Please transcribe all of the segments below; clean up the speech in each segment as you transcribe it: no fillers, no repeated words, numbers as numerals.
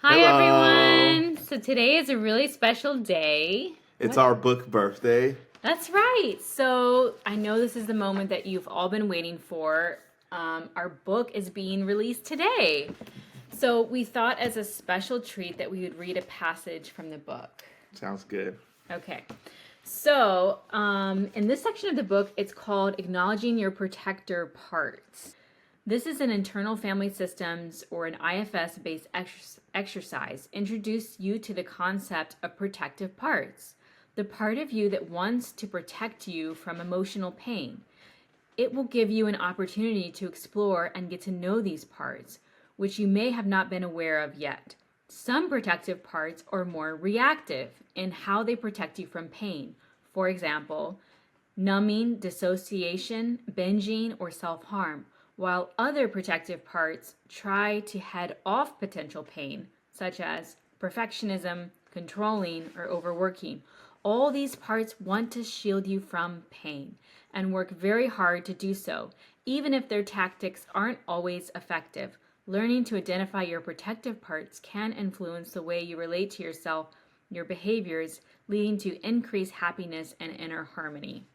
Hi, Hello. everyone. So today is a really special day. It's What? our book birthday. That's right. So I know this is the moment that you've all been waiting for. Our book is being released today. So we thought as a special treat that we would read a passage from the book. Sounds good. Okay. So, in this section of the book, it's called Acknowledging Your Protector Parts. This is an internal family systems or an IFS based exercise. Introduce you to the concept of protective parts, the part of you that wants to protect you from emotional pain. It will give you an opportunity to explore and get to know these parts, which you may have not been aware of yet. Some protective parts are more reactive in how they protect you from pain. For example, numbing, dissociation, binging, or self harm, while other protective parts try to head off potential pain, such as perfectionism, controlling, or overworking. All these parts want to shield you from pain and work very hard to do so, even if their tactics aren't always effective. Learning to identify your protective parts can influence the way you relate to yourself, your behaviors, leading to increased happiness and inner harmony.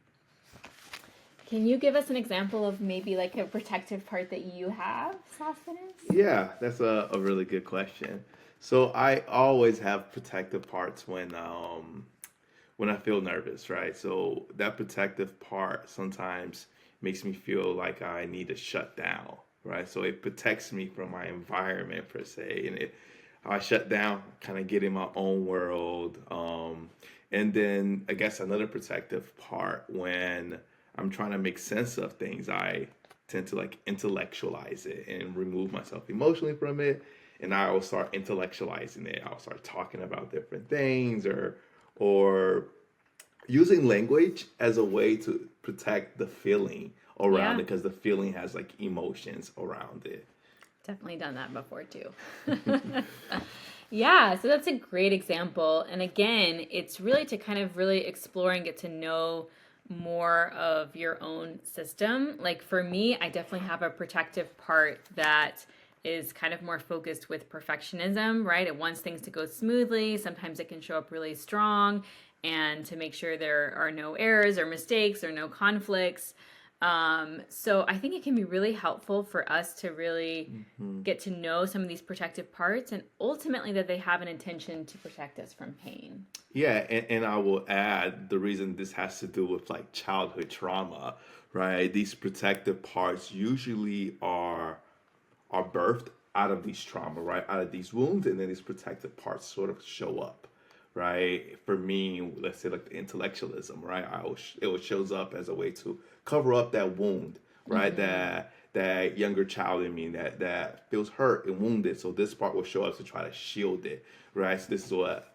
Can you give us an example of maybe like a protective part that you have, Sosthenes? Yeah, that's a really good question. So I always have protective parts when I feel nervous, right? So that protective part sometimes makes me feel like I need to shut down, right? So it protects me from my environment per se, and I shut down, kind of get in my own world. And then I guess another protective part when I'm trying to make sense of things, I tend to like intellectualize it and remove myself emotionally from it. And I will start intellectualizing it. I'll start talking about different things or using language as a way to protect the feeling around Yeah, it because the feeling has like emotions around it. definitely done that before too. Yeah, so that's a great example. And again, it's really to kind of really explore and get to know more of your own system. Like for me, I definitely have a protective part that is kind of more focused with perfectionism, right? It wants things to go smoothly. Sometimes it can show up really strong, and to make sure there are no errors or mistakes or no conflicts. So I think it can be really helpful for us to really Mhm. get to know some of these protective parts and ultimately that they have an intention to protect us from pain. Yeah, and I will add the reason this has to do with like childhood trauma, right? These protective parts usually are birthed out of these trauma, right? Out of these wounds, and then these protective parts sort of show up, right? For me, let's say like the intellectualism, right? It shows up as a way to cover up that wound, right? Mm-hmm. That younger child in me that feels hurt and wounded. So this part will show up to try to shield it, right? So this is what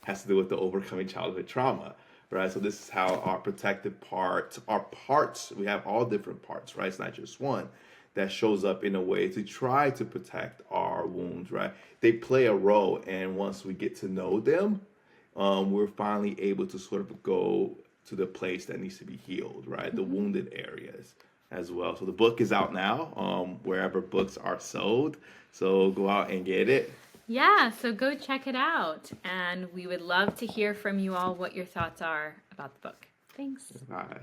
has to do with the overcoming childhood trauma, right? So this is how our protective parts, our parts, we have all different parts, right? It's not just one that shows up in a way to try to protect our wounds, right? They play a role, and once we get to know them, we're finally able to sort of go to the place that needs to be healed, right? The Mm-hmm. wounded areas as well. So the book is out now, wherever books are sold. So go out and get it. Yeah, so go check it out. And we would love to hear from you all what your thoughts are about the book. Thanks. Bye.